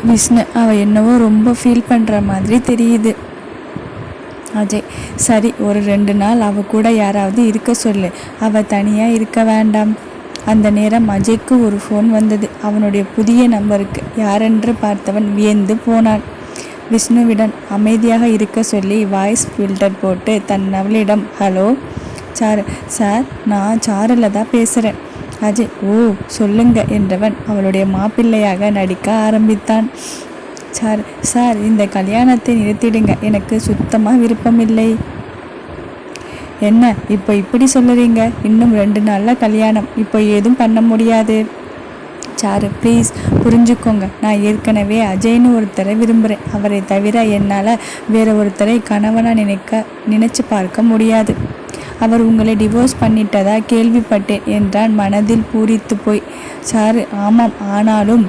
விஷ்ணு, அவள் என்னவோ ரொம்ப ஃபீல் பண்ணுற மாதிரி தெரியுது. அஜய், சரி, ஒரு 2 நாள் அவ கூட யாராவது இருக்க சொல்லு. அவள் தனியாக இருக்க வேண்டாம். அந்த நேரம் அஜய்க்கு ஒரு ஃபோன் வந்தது. அவனுடைய புதிய நம்பருக்கு. யாரென்று பார்த்தவன் வியந்து போனான். விஷ்ணுவிடம் அமைதியாக இருக்க சொல்லி வாய்ஸ் ஃபில்டர் போட்டு அவளிடம், ஹலோ சார், நான் சாருலதா பேசுகிறேன். அஜய், ஓ சொல்லுங்க என்றவன் அவளுடைய மாப்பிள்ளையாக நடிக்க ஆரம்பித்தான். சார், இந்த கல்யாணத்தை நிறுத்திடுங்க. எனக்கு சுத்தமாக விருப்பமில்லை. என்ன இப்போ இப்படி சொல்லுறீங்க? இன்னும் 2 நாளில் கல்யாணம். இப்போ ஏதும் பண்ண முடியாது. சாரு, ப்ளீஸ் புரிஞ்சுக்கோங்க. நான் ஏற்கனவே அஜய்னு ஒருத்தரை விரும்புகிறேன். அவரை தவிர என்னால் வேற ஒருத்தரை கணவனாக நினச்சி பார்க்க முடியாது. அவர் உங்களை டிவோர்ஸ் பண்ணிட்டதா கேள்விப்பட்டேன் என்றான் மனதில் பூரித்து போய். சாரு, ஆமாம், ஆனாலும்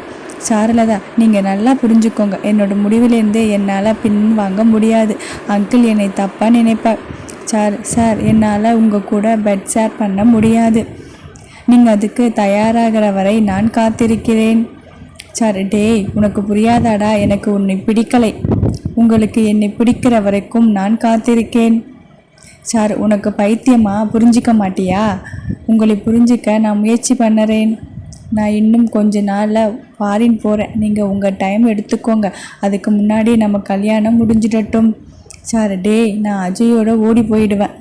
சாருலதா, நீங்கள் நல்லா புரிஞ்சுக்கோங்க. என்னோட முடிவிலேருந்து என்னால் வாங்க முடியாது. அங்கிள் என்னை தப்பாக நினைப்பார். சார், என்னால் உங்கள் கூட பெட் ஷேர் பண்ண முடியாது. நீங்கள் அதுக்கு தயாராகிற வரை நான் காத்திருக்கிறேன். டேய், உனக்கு புரியாதாடா? எனக்கு உன்னை பிடிக்கலை. உங்களுக்கு என்னை பிடிக்கிற வரைக்கும் நான் காத்திருக்கேன். உனக்கு பைத்தியமா? புரிஞ்சிக்க மாட்டியா? உங்களை புரிஞ்சிக்க நான் முயற்சி பண்ணுறேன். நான் இன்னும் கொஞ்ச நாளில் ஃபாரின் போகிறேன். நீங்கள் உங்கள் டைம் எடுத்துக்கோங்க. அதுக்கு முன்னாடி நம்ம கல்யாணம் முடிஞ்சிடட்டும். டேய், நான் அஜயோடு ஓடி போயிடுவேன்.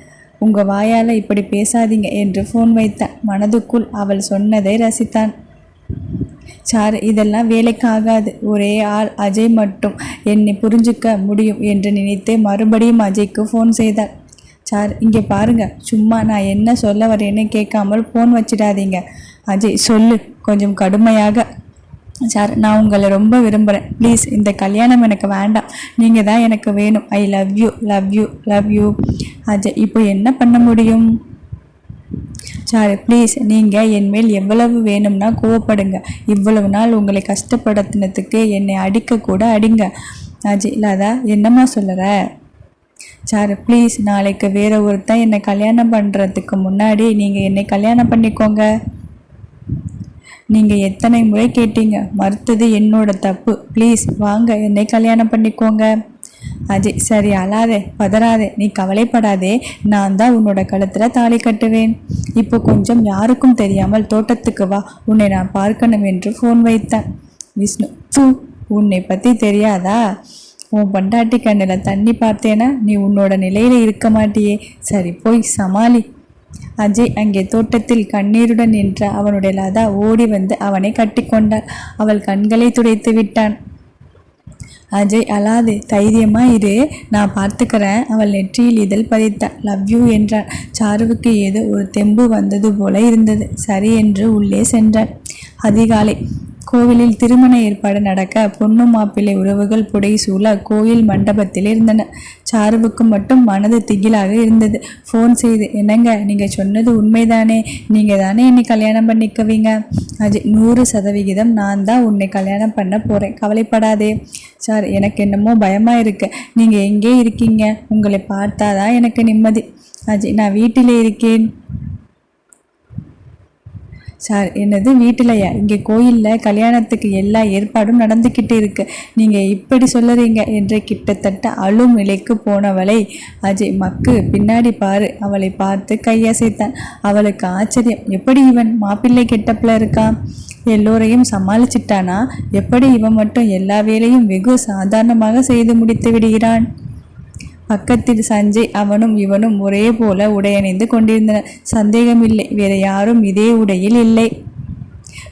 உங்கள் வாயால் இப்படி பேசாதீங்க என்று ஃபோன் வைத்தான். மனதுக்குள் அவள் சொன்னதை ரசித்தான். இதெல்லாம் வேலைக்கு ஆகாது. ஒரே ஆள் அஜய் மட்டும் என்னை புரிஞ்சுக்க முடியும் என்று நினைத்து மறுபடியும் அஜய்க்கு ஃபோன் செய்தாள். இங்கே பாருங்க, சும்மா நான் என்ன சொல்ல வரேன்னு கேட்காமல் ஃபோன் வச்சிடாதீங்க. அஜய், சொல்லு, கொஞ்சம் கடுமையாக. நான் உங்களை ரொம்ப விரும்புகிறேன். ப்ளீஸ், இந்த கல்யாணம் எனக்கு வேண்டாம். நீங்கள் தான் எனக்கு வேணும். I love you, love you, love you. Ajay, இப்போ என்ன பண்ண முடியும்? ப்ளீஸ், நீங்கள் என்மேல் எவ்வளவு வேணும்னா கோவப்படுங்க. இவ்வளவு நாள் உங்களை கஷ்டப்படுத்தினதுக்கு என்னை அடிக்கக்கூட அடிங்க. அஜய், லதா, என்னம்மா சொல்லுற? ப்ளீஸ், நாளைக்கு வேற ஒருத்தன் என்னை கல்யாணம் பண்ணுறதுக்கு முன்னாடி நீங்கள் என்னை கல்யாணம் பண்ணிக்கோங்க. நீங்கள் எத்தனை முறை கேட்டீங்க, மறுத்தது என்னோட தப்பு. ப்ளீஸ் வாங்க, என்னை கல்யாணம் பண்ணிக்கோங்க. அஜய், சரி, அழாதே, பதறாதே, நீ கவலைப்படாதே. நான் தான் உன்னோட கழுத்தில் தாலி கட்டுவேன். இப்போ கொஞ்சம் யாருக்கும் தெரியாமல் தோட்டத்துக்கு வா, உன்னை நான் பார்க்கணும் என்று ஃபோன் வைத்தான். விஷ்ணு, உன்னை பற்றி தெரியாதா? உன் பொண்டாட்டி கண்ணில் தண்ணி பார்த்தேன்னா நீ உன்னோட நிலையில் இருக்க மாட்டியே. சரி, போய் சமாளி. அஜய் அங்கே தோட்டத்தில் கண்ணீருடன் நின்ற அவனுடைய லதா ஓடி வந்து அவனை கட்டி கொண்டாள். அவள் கண்களை துடைத்து விட்டான். அஜய், அழாதே, தைரியமா இரு, நான் பார்த்துக்கிறேன். அவள் நெற்றியில் இதழ் பதித்தாள். லவ் யூ என்றான். சாருவுக்கு ஏதோ ஒரு தெம்பு வந்தது போல இருந்தது. சரி என்று உள்ளே சென்றான். அதிகாலை கோவிலில் திருமண ஏற்பாடு நடக்க பொண்ணு மாப்பிள்ளை உறவுகள் புடைசூழ கோயில் மண்டபத்தில் இருந்தன. சாருவுக்கு மட்டும் மனது திகிலாக இருந்தது. ஃபோன் செய்து, என்னங்க, நீங்கள் சொன்னது உண்மைதானே? நீங்கள் தானே என்னை கல்யாணம் பண்ணிக்குவீங்க? அஜய், 100% நான் தான் உன்னை கல்யாணம் பண்ண போகிறேன். கவலைப்படாதே. எனக்கு என்னமோ பயமாக இருக்கு. நீங்கள் எங்கே இருக்கீங்க? உங்களை பார்த்தாதான் எனக்கு நிம்மதி. அஜய், நான் வீட்டிலே இருக்கேன். என்னது வீட்டிலையா? இங்கே கோயிலில் கல்யாணத்துக்கு எல்லா ஏற்பாடும் நடந்துக்கிட்டு இருக்கு. நீங்கள் இப்படி சொல்லுறீங்க என்று கிட்டத்தட்ட அழும் நிலைக்கு போனவளை அஜய், மக்கு பின்னாடி பாரு. அவளை பார்த்து கையசைத்தான். அவளுக்கு ஆச்சரியம். எப்படி இவன் மாப்பிள்ளை கெட்டப்பில் இருக்கான்? எல்லோரையும் சமாளிச்சிட்டானா? எப்படி இவன் மட்டும் எல்லா வேலையும் வெகு சாதாரணமாக செய்து முடித்து விடுகிறான்? பக்கத்தில் சஞ்சய், அவனும் இவனும் ஒரே போல உடையணிந்து கொண்டிருந்தனர். சந்தேகமில்லை, வேற யாரும் இதே உடையில் இல்லை.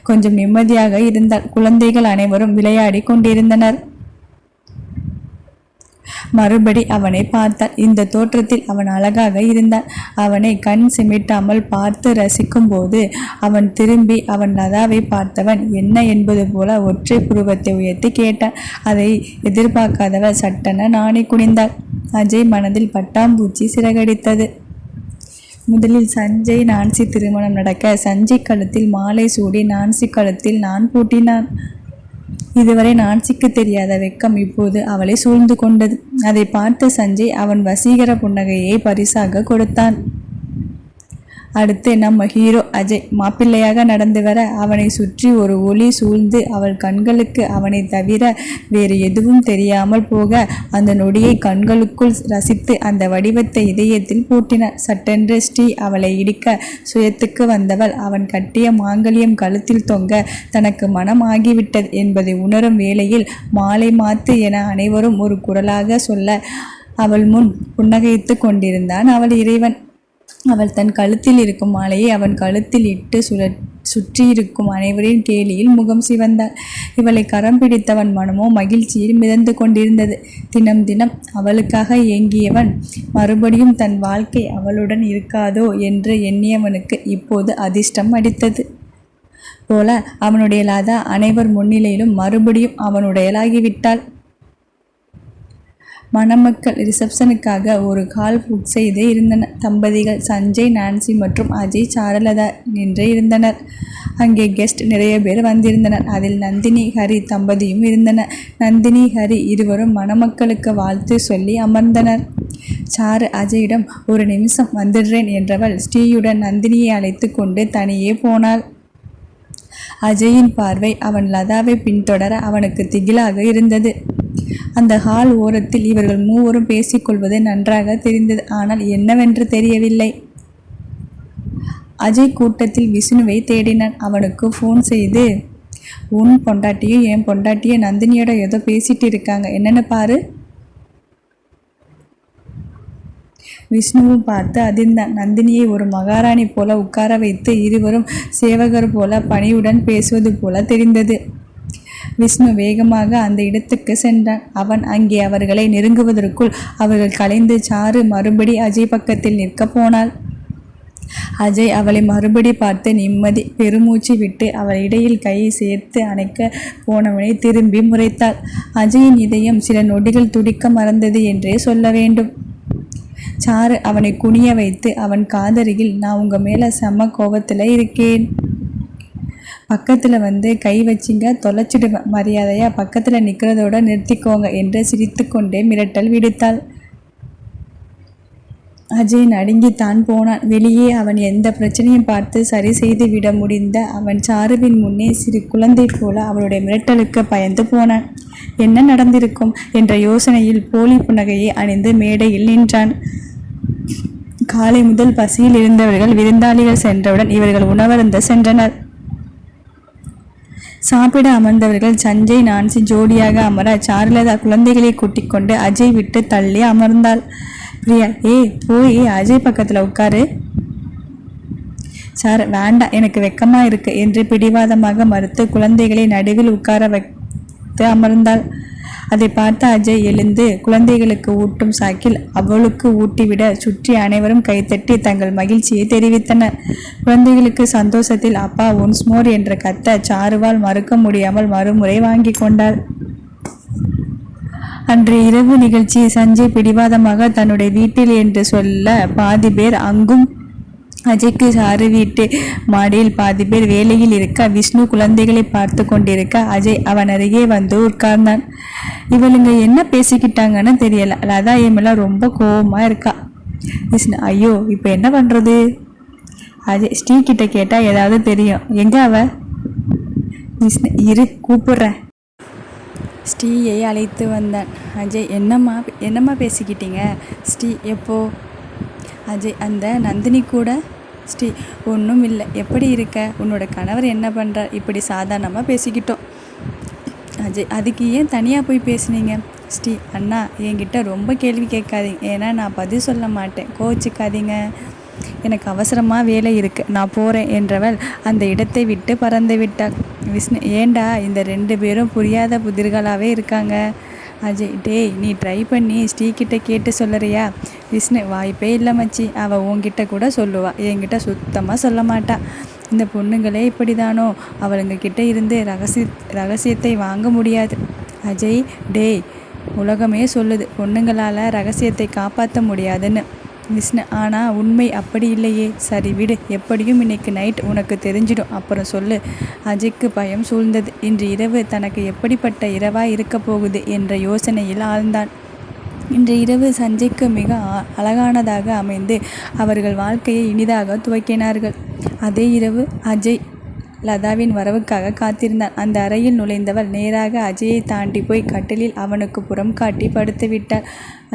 கொஞ்சம் நிம்மதியாக இருந்தால். குழந்தைகள் அனைவரும் விளையாடி கொண்டிருந்தனர். மறுபடி அவனை பார்த்தாள். இந்த தோற்றத்தில் அவன் அழகாக இருந்தான். அவனை கண் சிமிட்டாமல் பார்த்து ரசிக்கும் போது அவன் திரும்பி அவன் லதாவை பார்த்தவன் என்ன என்பது போல ஒற்றை புருவத்தை உயர்த்தி கேட்டான். அதை எதிர்பார்க்காதவள் சட்டென நாணி குனிந்தாள். அஜய் மனதில் பட்டாம்பூச்சி சிறகடித்தது. முதலில் சஞ்சய் நான்சி திருமணம் நடக்க சஞ்சய் கழுத்தில் மாலை சூடி நான்சி கழுத்தில் நான் பூட்டினான். இதுவரை நான்சிக்கு தெரியாத வெட்கம் இப்போது அவளை சூழ்ந்து கொண்டது. அதை பார்த்த சஞ்சய் அவன் வசீகர புன்னகையை பரிசாக கொடுத்தான். அடுத்து நம்ம ஹீரோ அஜய் மாப்பிள்ளையாக நடந்து வர அவனை சுற்றி ஒரு ஒளி சூழ்ந்து அவள் கண்களுக்கு அவனை தவிர வேறு எதுவும் தெரியாமல் போக அந்த நொடியை கண்களுக்குள் ரசித்து அந்த வடிவத்தை இதயத்தில் பூட்டினார். சட்டென்று ஸ்ரீ அவளை இடிக்க சுயத்துக்கு வந்தவள் அவன் கட்டிய மாங்கல்யம் கழுத்தில் தொங்க தனக்கு மனம் ஆகிவிட்டது என்பதை உணரும் வேளையில் மாலை மாத்து என அனைவரும் ஒரு குரலாக சொல்ல அவள் முன் புன்னகைத்து கொண்டிருந்தான் அவள் இறைவன். அவள் தன் கழுத்தில் இருக்கும் மாலையை அவன் கழுத்தில் இட்டு சுற்றியிருக்கும் அனைவரின் கேலியில் முகம் சிவந்தாள். இவளை கரம் பிடித்தவன் மனமோ மகிழ்ச்சியில் மிதந்து கொண்டிருந்தது. தினம் தினம் அவளுக்காக ஏங்கியவன் மறுபடியும் தன் வாழ்க்கை அவளுடன் இருக்காதோ என்று எண்ணியவனுக்கு இப்போது அதிர்ஷ்டம் அடித்தது போல அவனுடைய லதா அனைவர் முன்னிலையிலும் மறுபடியும் அவனுடையலாகிவிட்டாள். மணமக்கள் ரிசப்ஷனுக்காக ஒரு கால் புக் செய்து இருந்தன. தம்பதிகள் சஞ்சய், நான்சி மற்றும் அஜய், சாருலதா நின்று இருந்தனர். அங்கே கெஸ்ட் நிறைய பேர் வந்திருந்தனர். அதில் நந்தினி, ஹரி தம்பதியும் இருந்தனர். நந்தினி, ஹரி இருவரும் மணமக்களுக்கு வாழ்த்து சொல்லி அமர்ந்தனர். சாரு அஜயிடம் ஒரு நிமிஷம் வந்துடுறேன் என்றவள் ஸ்ரீயுடன் நந்தினியை அழைத்து கொண்டு தனியே போனாள். அஜயின் பார்வை அவன் லதாவை பின்தொடர அவனுக்கு திகிலாக இருந்தது. அந்த ஹால் ஓரத்தில் இவர்கள் மூவரும் பேசிக்கொள்வது நன்றாக தெரிந்தது. ஆனால் என்னவென்று தெரியவில்லை. அஜய் கூட்டத்தில் விஷ்ணுவை தேடினான். அவனுக்கு ஃபோன் செய்து, உன் பொண்டாட்டியும் என் பொண்டாட்டியும் நந்தினியோட ஏதோ பேசிட்டு இருக்காங்க, என்னென்னு பாரு. விஷ்ணுவும் பார்த்து அதிர்ந்தான். நந்தினியை ஒரு மகாராணி போல உட்கார வைத்து இருவரும் சேவகர் போல பணியுடன் பேசுவது போல தெரிந்தது. விஷ்ணு வேகமாக அந்த இடத்துக்கு சென்றான். அவன் அங்கே அவர்களை நெருங்குவதற்குள் அவர்கள் கலைந்து சாரு மறுபடி அஜய் பக்கத்தில் நிற்க போனாள். அஜய் அவளை மறுபடி பார்த்து நிம்மதி பெருமூச்சு விட்டு அவள் இடையில் கையை சேர்த்து அணைக்க போனவனை திரும்பி முறைத்தாள். அஜயின் இதயம் சில நொடிகள் துடிக்க மறந்தது என்றே சொல்ல வேண்டும். சாரு அவனை குனிய வைத்து அவன் காதருகில், நான் உங்கள் மேலே செம்ம கோபத்தில் இருக்கேன், பக்கத்தில் வந்து கை வச்சிங்க தொலைச்சிடுவேன், மரியாதையாக பக்கத்தில் நிற்கிறதோட நிறுத்திக்கோங்க என்று சிரித்து கொண்டே மிரட்டல் விடுத்தாள். அஜய் நடுங்கித்தான் போனான். வெளியே அவன் எந்த பிரச்சனையும் பார்த்து சரி செய்து விட முடிந்த அவன் சாருவின் முன்னே சிறு குழந்தை போல அவளுடைய மிரட்டலுக்கு பயந்து போனான். என்ன நடந்திருக்கும் என்ற யோசனையில் போலி புன்னகையை அணிந்து மேடையில் நின்றான். காலை முதல் பசியில் இருந்தவர்கள் விருந்தாளிகள் சென்றவுடன் இவர்கள் உணவருந்த சென்றனர். சாப்பிட அமர்ந்தவர்கள் சஞ்சய், நான்சி ஜோடியாக அமர சாருலதா குழந்தைகளை கூட்டிக் கொண்டு அஜய் விட்டு தள்ளி அமர்ந்தாள். பிரியா, போய் அஜய் பக்கத்தில் உட்காரு. சார், வேண்டாம், எனக்கு வெக்கமாக இருக்கு என்று பிடிவாதமாக மறுத்து குழந்தைகளை நடுவில் உட்கார வைத்து அமர்ந்தாள். அதை பார்த்த அஜய் எழுந்து குழந்தைகளுக்கு ஊட்டும் சாக்கில் அவளுக்கு ஊட்டிவிட சுற்றி அனைவரும் கைத்தட்டி தங்கள் மகிழ்ச்சியை தெரிவித்தனர். குழந்தைகளுக்கு சந்தோஷத்தில் அப்பா ஒன்ஸ் மோர் என்ற கத்த சாருவால் மறுக்க முடியாமல் மறுமுறை வாங்கி கொண்டாள். அன்று இரவு நிகழ்ச்சி சஞ்சய் பிடிவாதமாக தன்னுடைய வீட்டில் என்று சொல்ல பாதி பேர் அங்கும் அஜய்க்கு சாரு வீட்டு மாடியில் பாதி பேர் வேலையில் இருக்க விஷ்ணு குழந்தைகளை பார்த்து கொண்டிருக்க அஜய் அவன் அருகே வந்து உட்கார்ந்தான். இவளுங்க என்ன பேசிக்கிட்டாங்கன்னு தெரியல. லதா எம்மெல்லாம் ரொம்ப கோபமாக இருக்கா. விஷ்ணு, ஐயோ இப்போ என்ன பண்ணுறது? அஜய், ஸ்ரீ கிட்ட கேட்டால் ஏதாவது தெரியும். எங்கே அவ? விஷ்ணு, இரு கூப்பிடுறேன். ஸ்ரீயை அழைத்து வந்தான். அஜய், என்னம்மா பேசிக்கிட்டீங்க? ஸ்ரீ, எப்போ? அஜய், அந்த நந்தினி கூட. ஸ்ரீ, ஒன்றும் இல்லை, எப்படி இருக்க, உன்னோட கணவர் என்ன பண்ணுறார், இப்படி சாதாரணமாக பேசிக்கிட்டோம். அஜய், அதுக்கு ஏன் தனியாக போய் பேசுனீங்க? ஸ்ரீ, அண்ணா என்கிட்ட ரொம்ப கேள்வி கேட்காதீங்க, ஏன்னா நான் பதில் சொல்ல மாட்டேன், கோச்சிக்காதீங்க, எனக்கு அவசரமாக வேலை இருக்குது, நான் போகிறேன் என்றவள் அந்த இடத்தை விட்டு பறந்து விட்டாள். விஷ்ணு, ஏண்டா இந்த 2 பேரும் புரியாத புதிர்களாகவே இருக்காங்க. அஜய், டேய், நீ ட்ரை பண்ணி ஸ்ரீகிட்ட கேட்டு சொல்லறியா? விஷ்ணு, வாய்ப்பே இல்லை மச்சி, அவள் உன்கிட்ட கூட சொல்லுவா, என்கிட்ட சுத்தமாக சொல்ல மாட்டா. இந்த பொண்ணுங்களே இப்படி தானோ, அவளுங்க கிட்ட இருந்து ரகசியத்தை வாங்க முடியாது. அஜய், டேய், உலகமே சொல்லுது பொண்ணுங்களால் ரகசியத்தை காப்பாற்ற முடியாதுன்னு. விஷ்ணு, ஆனால் உண்மை அப்படி இல்லையே. சரி விடு, எப்படியும் இன்னைக்கு நைட் உனக்கு தெரிஞ்சிடும், அப்புறம் சொல்லு. அஜய்க்கு பயம் சூழ்ந்தது. இன்று இரவு தனக்கு எப்படிப்பட்ட இரவாக இருக்க போகுது என்ற யோசனையில் ஆழ்ந்தான். இன்று இரவு சஞ்சய்க்கு மிக அழகானதாக அமைந்து அவர்கள் வாழ்க்கையை இனிதாக துவக்கினார்கள். அதே இரவு அஜய் லதாவின் வரவுக்காக காத்திருந்தான். அந்த அறையில் நுழைந்தவள் நேராக அஜயை தாண்டி போய் கட்டிலில் அவனுக்கு புறம் காட்டி படுத்து விட்டாள்.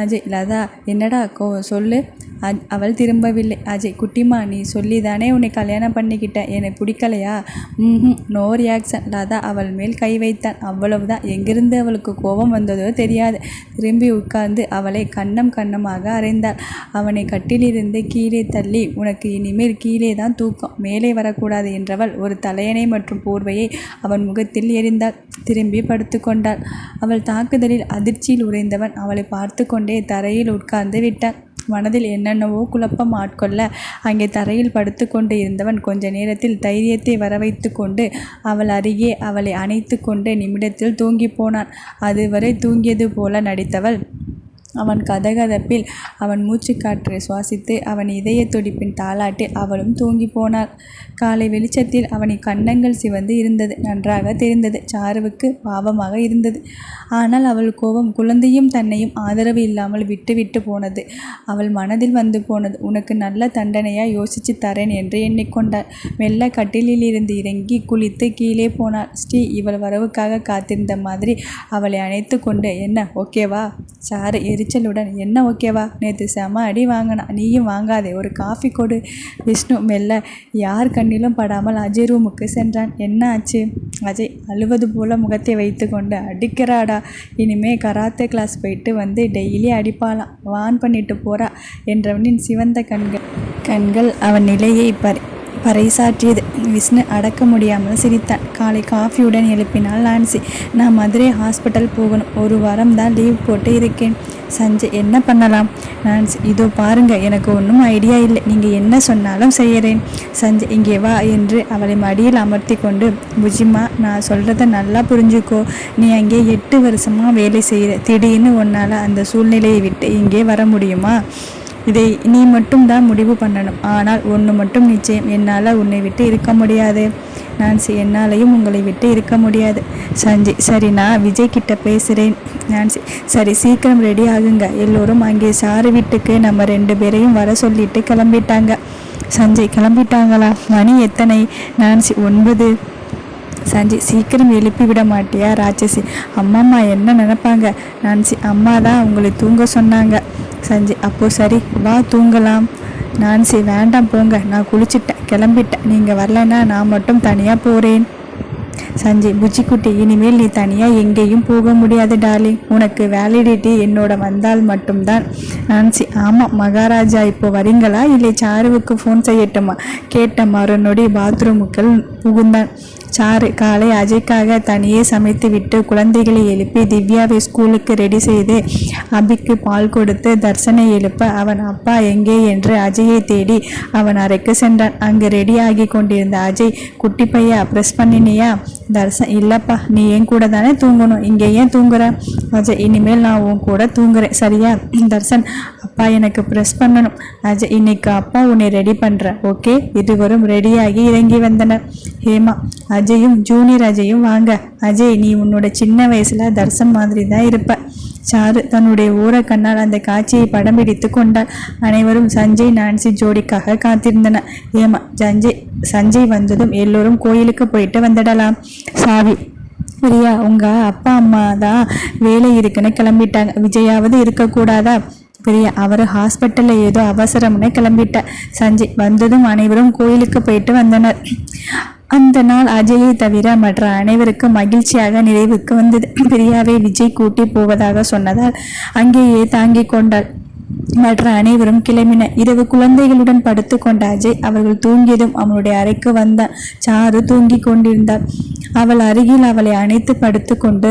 அஜய், லதா என்னடா சொல்லு. அவள் திரும்பவில்லை. அஜய், குட்டிமா நீ சொல்லிதானே உன்னை கல்யாணம் பண்ணிக்கிட்ட, என்னை பிடிக்கலையா? No reaction. லதா அவள் மேல் கை வைத்தான். அவ்வளவுதான். எங்கிருந்து அவளுக்கு கோபம் வந்ததோ தெரியாது. திரும்பி உட்கார்ந்து அவளை கன்னமாக அறைந்தாள். அவனை கட்டிலிருந்து கீழே தள்ளி, உனக்கு இனிமேல் கீழே தான் தூக்கம், மேலே வரக்கூடாது என்றவள் ஒரு தலையணை மற்றும் போர்வையை அவன் முகத்தில் எறிந்தாள். திரும்பி படுத்து கொண்டாள். அவள் தாக்குதலில் அதிர்ச்சியில் உறைந்தவன் அவளை பார்த்து கொண்டே தரையில் உட்கார்ந்து விட்டான். மனதில் என்னென்னவோ குழப்பம் ஆட்கொள்ள அங்கே தரையில் படுத்து கொண்டு இருந்தவன் கொஞ்ச நேரத்தில் தைரியத்தை வரவைத்து கொண்டு அவள் அருகே அவளை அணைத்து கொண்டு நிமிடத்தில் தூங்கி போனான். அதுவரை தூங்கியது போல நடித்தவள் அவன் கதகதப்பில் அவன் மூச்சுக்காற்றை சுவாசித்து அவன் இதய துடிப்பின் தாளாட்டில் அவளும் தூங்கி போனாள். காலை வெளிச்சத்தில் அவனின் கன்னங்கள் சிவந்து இருந்தது. நன்றாக தெரிந்தது. சாருவுக்கு பாவமாக இருந்தது. ஆனால் அவள் கோபம் குழந்தையும் தன்னையும் ஆதரவு இல்லாமல் விட்டு போனது. அவள் மனதில் வந்து போனது. உனக்கு நல்ல தண்டனையாக யோசித்து தரேன் என்று எண்ணிக்கொண்டாள். மெல்ல கட்டிலில் இருந்து இறங்கி குளித்து கீழே போனாள். ஸ்ரீ இவள் வரவுக்காக காத்திருந்த மாதிரி அவளை அணைத்து கொண்டு, என்ன ஓகேவா? சாரு எரிச்சலுடன், என்ன ஓகேவா? நேற்று செம அடி வாங்கினா, நீயும் வாங்காதே, ஒரு காஃபி கொடு. விஷ்ணு மெல்ல யார் கண்ணிலும் படாமல் அஜய் ரூமுக்கு சென்றான். என்ன ஆச்சு? அஜய் அழுவது போல முகத்தை வைத்து கொண்டு, அடிக்கிறாடா, இனிமே கராத்தே கிளாஸ் போயிட்டு வந்து டெய்லி அடிப்பாலாம், வான் பண்ணிட்டு போறா என்றவனின் சிவந்த கண்கள் அவன் நிலையை பறைசாற்றியது. விஷ்ணு அடக்க முடியாமல் சிரித்தான். காலை காஃபியுடன் எழுப்பினாள் நான்சி. நான் மதுரை ஹாஸ்பிட்டல் போகணும், ஒரு வாரம் தான் லீவ் போட்டு இருக்கேன். சஞ்சய், என்ன பண்ணலாம்? நான்சி, இதோ பாருங்க, எனக்கு ஒன்றும் ஐடியா இல்லை, நீங்கள் என்ன சொன்னாலும் செய்கிறேன். சஞ்சய், இங்கே வா என்று அவளை மடியில் அமர்த்தி கொண்டு, புஜிமா நான் சொல்கிறத நல்லா புரிஞ்சுக்கோ. நீ அங்கே 8 வருஷமாக வேலை செய்கிற, திடீர்னு உன்னால் அந்த சூழ்நிலையை விட்டு இங்கே வர முடியுமா? இதை நீ மட்டும் தான் முடிவு பண்ணணும். ஆனால் ஒன்று மட்டும் நிச்சயம், என்னால் உன்னை விட்டு இருக்க முடியாது. நான்சி, என்னாலையும் உங்களை விட்டு இருக்க முடியாது. சஞ்சய், சரி நான் விஜய் கிட்ட பேசுகிறேன். நான்சி, சரி சீக்கிரம் ரெடி ஆகுங்க, எல்லோரும் அங்கே சாரு வீட்டுக்கு நம்ம 2 பேரையும் வர சொல்லிட்டு கிளம்பிட்டாங்க. சஞ்சய், கிளம்பிட்டாங்களா? மணி எத்தனை? நான்சி, 9. சஞ்சய், சீக்கிரம் எழுப்பி விட மாட்டியா ராட்சசி? அம்மா என்ன நினைப்பாங்க? நான்சி, அம்மா தான் உங்களை தூங்க சொன்னாங்க. சஞ்சய், அப்போ சரி வா தூங்கலாம். நான்சி, வேண்டாம் போங்க, நான் குளிச்சுட்டேன், கிளம்பிட்டேன், நீங்கள் வரலன்னா நான் மட்டும் தனியாக போகிறேன். சஞ்சய், புஜிக்குட்டி இனிமேல் நீ தனியாக எங்கேயும் போக முடியாது டார்லிங், உனக்கு வேலிடிட்டி என்னோட வந்தால் மட்டும்தான். நான்சி, ஆமாம் மகாராஜா, இப்போ வரீங்களா இல்லை சாருவுக்கு ஃபோன் செய்யட்டுமா? கேட்ட மறுநொடி பாத்ரூமுக்குள் புகுந்தான். சாரு காலை அஜய்க்காக தனியே சமைத்து விட்டு குழந்தைகளை எழுப்பி திவ்யாவை ஸ்கூலுக்கு ரெடி செய்து அபிக்கு பால் கொடுத்து தர்சனை எழுப்ப அவன் அப்பா எங்கே என்று அஜயை தேடி அவன் அறைக்கு சென்றான். அங்கு ரெடி ஆகி கொண்டிருந்த அஜய், குட்டி பையா ப்ரெஸ் பண்ணினியா? தர்சன், இல்லப்பா, நீ என் கூட தானே தூங்கணும், இங்கே ஏன் தூங்குற? அஜய், இனிமேல் நான் உன் கூட தூங்குறேன் சரியா? தர்சன், அப்பா எனக்கு ப்ரெஸ் பண்ணணும். அஜய், இன்னைக்கு அப்பா உன்னை ரெடி பண்ணுறேன், ஓகே? இருவரும் ரெடியாகி இறங்கி வந்தனர். ஹேமா, அஜயும் ஜூனியர் அஜயும் வாங்க. அஜய், நீ உன்னோட சின்ன வயசுல தர்சன் மாதிரி தான் இருப்ப. சாரு தன்னுடைய ஊர கண்ணால் அந்த காட்சியை படம் பிடித்து கொண்டாள். அனைவரும் சஞ்சய் நான்சி ஜோடிக்காக காத்திருந்தனர். ஏமா சஞ்சய் வந்ததும் எல்லோரும் கோயிலுக்கு போயிட்டு வந்துடலாம். சாவி, பிரியா, உங்க அப்பா அம்மா தான் வேலை இருக்குன்னு கிளம்பிட்டாங்க, விஜயாவது இருக்கக்கூடாதா? பிரியா, அவர் ஹாஸ்பிட்டலில் ஏதோ அவசரம்னு கிளம்பிட்டார். சஞ்சய் வந்ததும் அனைவரும் கோயிலுக்கு போயிட்டு வந்தனர். அந்த நாள் அஜயை தவிர மற்ற அனைவருக்கும் மகிழ்ச்சியாக நிறைவுக்கு வந்தது. பிரியாவை விஜய் கூட்டி போவதாக சொன்னதால் அங்கேயே தாங்கிக் கொண்டாள். மற்ற அனைவரும் கிளம்பினர். இரவு குழந்தைகளுடன் படுத்து கொண்ட அஜய் அவர்கள் தூங்கியதும் அவனுடைய அறைக்கு வந்தான். சாரு தூங்கி கொண்டிருந்தாள். அவள் அருகில் அவளை அணைத்து படுத்து கொண்டு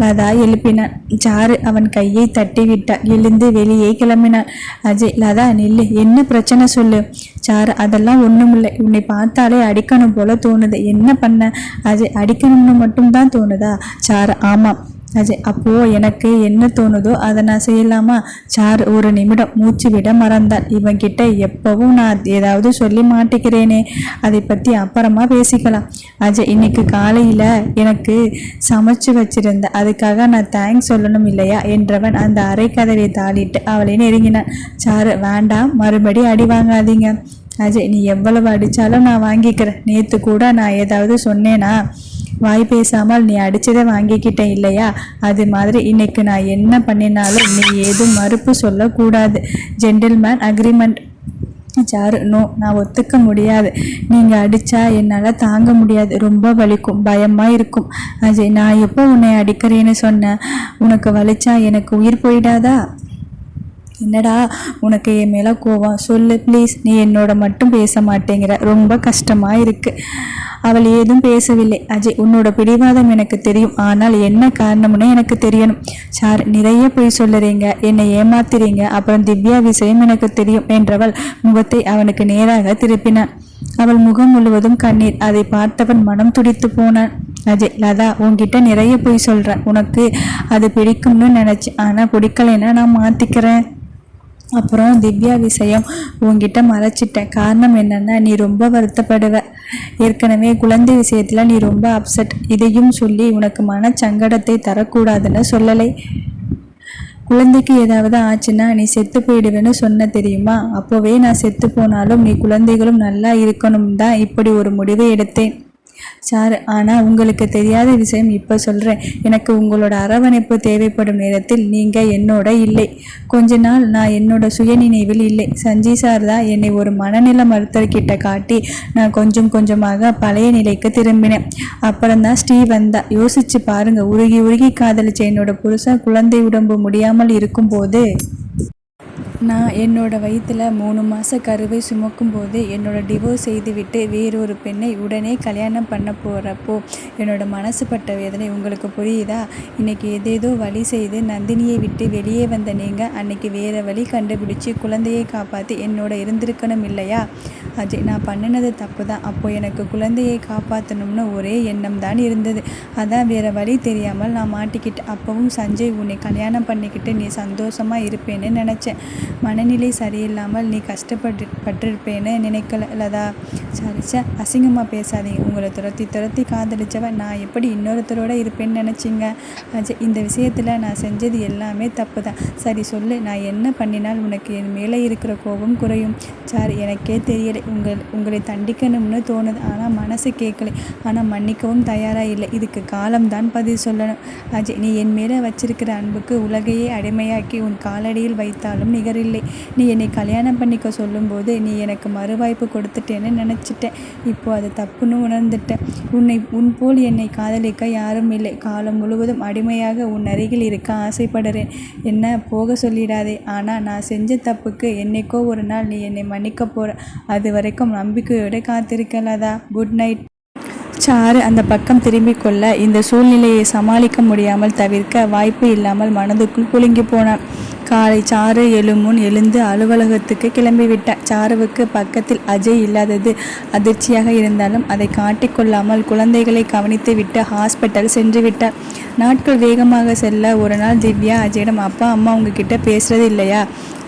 லதா எழுப்பினான். சாரு அவன் கையை தட்டி விட்டாள். எழுந்து வெளியே கிளம்பினான். அஜய், லதா நில்லு, என்ன பிரச்சனை சொல்லு. சாரு, அதெல்லாம் ஒண்ணுமில்லை, உன்னை பார்த்தாலே அடிக்கணும் போல தோணுது, என்ன பண்ண? அஜய், அடிக்கணும்னு மட்டும்தான் தோணுதா? சாரு, ஆமாம், அஜய், அப்போது எனக்கு என்ன தோணுதோ அதை நான் செய்யலாமா? சாரு ஒரு நிமிடம் மூச்சு விட மறந்தாள். இவன்கிட்ட எப்பவும் நான் ஏதாவது சொல்லி மாட்டிக்கிறேனே, அதை பற்றி அப்புறமா பேசிக்கலாம். அஜய், இன்னைக்கு காலையில் எனக்கு சமைச்சு வச்சிருந்த, அதுக்காக நான் தேங்க்ஸ் சொல்லணும் இல்லையா என்றவன் அந்த அரை கதவை தாளிட்டு அவளை நெருங்கினான். சாரு, வேண்டாம், மறுபடி அடி வாங்காதீங்க. அஜய், நீ எவ்வளவு அடித்தாலும் நான் வாங்கிக்கிறேன். நேற்று கூட நான் ஏதாவது சொன்னேனா? வாய் பேசாமல் நீ அடிச்சதை வாங்கிக்கிட்டேன் இல்லையா? அது மாதிரி இன்னைக்கு நான் என்ன பண்ணினாலும் நீ ஏதும் மறுப்பு சொல்லக்கூடாது. Gentleman agreement. சாரு, நோ, நான் ஒத்துக்க முடியாது. நீங்கள் அடித்தா என்னால் தாங்க முடியாது. ரொம்ப வலிக்கும், பயமாக இருக்கும். அஜய், நான் எப்போ உன்னை அடிக்கிறேன்னு சொன்னேன்? உனக்கு வலிச்சா எனக்கு உயிர் போயிடாதா? என்னடா உனக்கு என் மேலே கோவம்? சொல்லு ப்ளீஸ். நீ என்னோட மட்டும் பேச மாட்டேங்கிற, ரொம்ப கஷ்டமாக இருக்குது. அவள் ஏதும் பேசவில்லை. அஜய், உன்னோட பிடிவாதம் எனக்கு தெரியும், ஆனால் என்ன காரணம்னு எனக்கு தெரியணும். சார், நிறைய பொய் சொல்லுறீங்க, என்னை ஏமாத்துறீங்க, அப்புறம் திவ்யா விஷயம் எனக்கு தெரியும் என்றவள் முகத்தை அவனுக்கு நேராக திருப்பினான். அவள் முகம் முழுவதும் கண்ணீர். அதை பார்த்தவன் மனம் துடித்து போனான். அஜய், லதா உன்கிட்ட நிறைய பொய் சொல்கிறேன். உனக்கு அது பிடிக்கும்னு நினச்சேன், ஆனால் பிடிக்கலைன்னா நான் மாற்றிக்கிறேன். அப்புறம் திவ்யா விஷயம் உன்கிட்ட மறைச்சிட்டேன். காரணம் என்னன்னா, நீ ரொம்ப வருத்தப்படுவ. ஏற்கனவே குழந்தை விஷயத்தில் நீ ரொம்ப அப்செட். இதையும் சொல்லி உனக்கு மனச்சங்கடத்தை தரக்கூடாதுன்னு சொல்லலை. குழந்தைக்கு ஏதாவது ஆச்சுன்னா நீ செத்து போயிடுவேன்னு சொன்ன தெரியுமா? அப்போவே நான் செத்து போனாலும் நீ குழந்தைகளும் நல்லா இருக்கணும் தான் இப்படி ஒரு முடிவை எடுத்தேன். சார், ஆனால் உங்களுக்கு தெரியாத விஷயம் இப்போ சொல்கிறேன். எனக்கு உங்களோட அரவணைப்பு தேவைப்படும் நேரத்தில் நீங்கள் என்னோட இல்லை. கொஞ்ச நாள் நான் என்னோட சுயநினைவில் இல்லை. சஞ்சய் சார் தான் என்னை ஒரு மனநல மருத்துவர்கிட்ட காட்டி நான் கொஞ்சம் கொஞ்சமாக பழைய நிலைக்கு திரும்பினேன். அப்புறம்தான் ஸ்ரீ வந்தா. யோசிச்சு பாருங்க, உருகி உருகி காதலிச்ச என்னோட புருஷன் குழந்தை உடம்பு முடியாமல் இருக்கும்போது நான் என்னோட வயிற்றில் 3 மாத கருவை சுமக்கும்போது என்னோட டிவோர்ஸ் செய்துவிட்டு வேறொரு பெண்ணை உடனே கல்யாணம் பண்ண போகிறப்போ என்னோட மனசு பட்ட வேதனை உங்களுக்கு புரியுதா? இன்றைக்கி ஏதேதோ வழி செய்து நந்தினியை விட்டு வெளியே வந்த நீங்கள் அன்னைக்கு வேறு வழி கண்டுபிடிச்சி குழந்தையை காப்பாற்றி என்னோட இருந்திருக்கணும் இல்லையா? அஜய், நான் பண்ணினது தப்பு தான். அப்போது எனக்கு குழந்தையை காப்பாற்றணும்னு ஒரே எண்ணம் தான் இருந்தது. அதான் வேறு வழி தெரியாமல் நான் மாட்டிக்கிட்டேன். அப்போவும் சஞ்சய் உன்னை கல்யாணம் பண்ணிக்கிட்டு நீ சந்தோஷமாக இருப்பேன்னு நினச்சேன். மனநிலை சரியில்லாமல் நீ கஷ்டப்பட்டிருப்பேன்னு நினைக்கலதா? சரிச்சா, அசிங்கமாக பேசாதீங்க. உங்களை துரத்தி காதலிச்சவன் நான் எப்படி இன்னொருத்தரோட இருப்பேன்னு நினச்சிங்க? அஜய், இந்த விஷயத்தில் நான் செஞ்சது எல்லாமே தப்பு தான். சரி சொல்லு, நான் என்ன பண்ணினால் உனக்கு என் மேலே இருக்கிற கோபம் குறையும்? சார், எனக்கே தெரியலை. உங்களை தண்டிக்கணும்னு தோணுது, ஆனால் மனசு கேட்கலை. ஆனால் மன்னிக்கவும் தயாராக இல்லை. இதுக்கு காலம்தான் பதில் சொல்லணும். அஜய், நீ என் மேலே வச்சிருக்கிற அன்புக்கு உலகையே அடிமையாக்கி உன் காலடியில் வைத்தாலும் நிகரில்லை. நீ என்னை கல்யாணம் பண்ணிக்க சொல்லும்போது நீ எனக்கு மறுவாய்ப்பு கொடுத்துட்டேன்னு நினச்சிட்டேன். இப்போ அது தப்புன்னு உணர்ந்துட்டேன். உன் போல் என்னை காதலிக்க யாரும் இல்லை. காலம் முழுவதும் அடிமையாக உன் அருகில் இருக்க ஆசைப்படுறேன். என்ன போக சொல்லிடாதே. ஆனால் நான் செஞ்ச தப்புக்கு என்னைக்கோ ஒரு நாள் நீ என்னை மன்னிக்க போகிற. அது வரைக்கும் நம்பிக்கையோடு காத்திருக்கலதா. Good night. சாரு அந்த பக்கம் திரும்பிக் கொள்ள இந்த சூழ்நிலையை சமாளிக்க முடியாமல் தவிர்க்க வாய்ப்பு இல்லாமல் மனதுக்குள் குலுங்கி போனான். காலை சாரு எழுமுன் எழுந்து அலுவலகத்துக்கு கிளம்பிவிட்டார். சாருவுக்கு பக்கத்தில் அஜய் இல்லாதது அதிர்ச்சியாக இருந்தாலும் அதை காட்டிக்கொள்ளாமல் குழந்தைகளை கவனித்து விட்டு ஹாஸ்பிட்டல் சென்று விட்டார். நாட்கள் வேகமாக செல்ல ஒரு நாள் திவ்யா அஜயிடம், அப்பா அம்மா உங்ககிட்ட பேசுறது இல்லையா?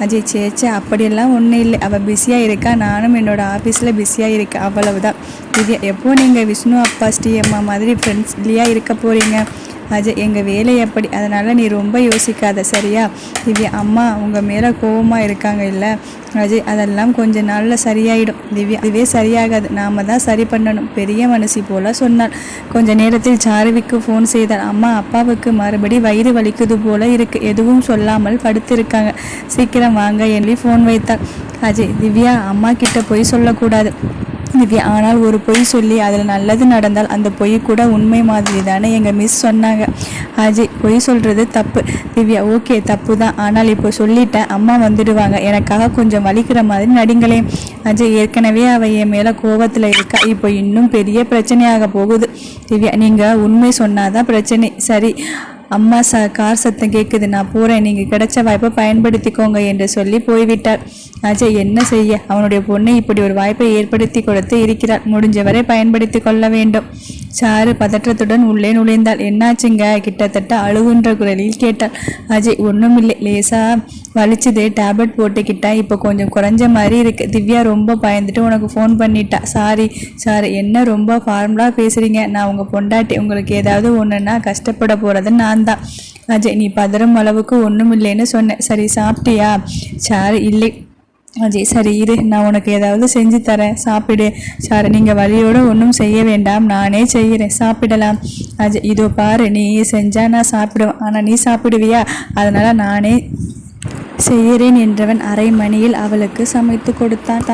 அஜய், சேச்சே அப்படியெல்லாம் ஒன்றும் இல்லை. அவள் பிஸியாக இருக்கா, நானும் என்னோடய ஆஃபீஸில் பிஸியாக இருக்கேன், அவ்வளவுதான். திவ்யா, எப்போ நீங்கள் விஷ்ணு அப்பா ஸ்ரீ அம்மா மாதிரி ஃப்ரெண்ட்ஸ் இல்லையா இருக்க போகிறீங்க? அஜய், எங்கள் வேலை அப்படி, அதனால் நீ ரொம்ப யோசிக்காத, சரியா? திவ்யா, அம்மா உங்கள் மேலே கோபமாக இருக்காங்க இல்லை? அஜய், அதெல்லாம் கொஞ்ச நாளில் சரியாயிடும். திவ்யா, இதுவே சரியாகாது, நாம் தான் சரி பண்ணணும், பெரிய மனசி போல் சொன்னாள். கொஞ்ச நேரத்தில் சாருவிக்கு ஃபோன் செய்தாள். அம்மா, அப்பாவுக்கு மறுபடி வயிறு வலிக்குது போல் இருக்குது, எதுவும் சொல்லாமல் படுத்திருக்காங்க, சீக்கிரம் வாங்க என்று ஃபோன் வைத்தாள். அஜய், திவ்யா அம்மா கிட்ட போய் சொல்லக்கூடாது. திவ்யா, ஆனால் ஒரு பொய் சொல்லி அதில் நல்லது நடந்தால் அந்த பொய் கூட உண்மை மாதிரி தானே எங்கள் மிஸ் சொன்னாங்க. அஜய், பொய் சொல்கிறது தப்பு. திவ்யா, ஓகே தப்பு தான், ஆனால் இப்போ சொல்லிட்டேன், அம்மா வந்துடுவாங்க, எனக்காக கொஞ்சம் வலிக்கிற மாதிரி நடிங்களேன். அஜய், ஏற்கனவே அவள் என் மேலே கோபத்தில் இருக்கா, இப்போ இன்னும் பெரிய பிரச்சனையாக போகுது. திவ்யா, நீங்கள் உண்மை சொன்னாதான் பிரச்சனை. சரி அம்மா, கார் சத்தம் கேட்குது, நான் போகிறேன், நீங்கள் கிடைச்ச வாய்ப்பை பயன்படுத்திக்கோங்க என்று சொல்லி போய்விட்டார். அஜய், என்ன செய்ய, அவனுடைய பொண்ணை இப்படி ஒரு வாய்ப்பை ஏற்படுத்தி கொடுத்து இருக்கிறார், முடிஞ்சவரை பயன்படுத்தி கொள்ள வேண்டும். சாரு பதற்றத்துடன் உள்ளே நுழைந்தாள். என்னாச்சுங்க? கிட்டத்தட்ட அழுகுன்ற குரலில் கேட்டாள். அஜய், ஒன்றுமில்லை, லேசா வலிச்சுது, டேப்லெட் போட்டுக்கிட்டா, இப்போ கொஞ்சம் குறைஞ்ச மாதிரி இருக்கு. திவ்யா ரொம்ப பயந்துட்டு உனக்கு ஃபோன் பண்ணிட்டா. சாரி சார், என்ன ரொம்ப ஃபார்மலாக பேசுகிறீங்க? நான் உங்கள் பொண்டாட்டி, உங்களுக்கு ஏதாவது ஒன்றுன்னா கஷ்டப்பட போகிறது நான் தான். அஜய், நீ பதறும் அளவுக்கு ஒன்றும் இல்லைன்னு சொன்னேன். சரி, சாப்பிட்டியா? சார், இல்லை. அஜய், சரி இரு, நான் உனக்கு ஏதாவது செஞ்சு தரேன், சாப்பிடு. சார், நீங்கள் வழியோடு ஒன்றும் செய்ய வேண்டாம், நானே செய்கிறேன், சாப்பிடலாம். அஜய், இதோ பாரு, நீ செஞ்சால் நான் சாப்பிடுவேன், ஆனால் நீ சாப்பிடுவியா? அதனால் நானே செய்கிறேன் என்றவன் அரை மணியில் அவளுக்கு சமைத்து கொடுத்தான்.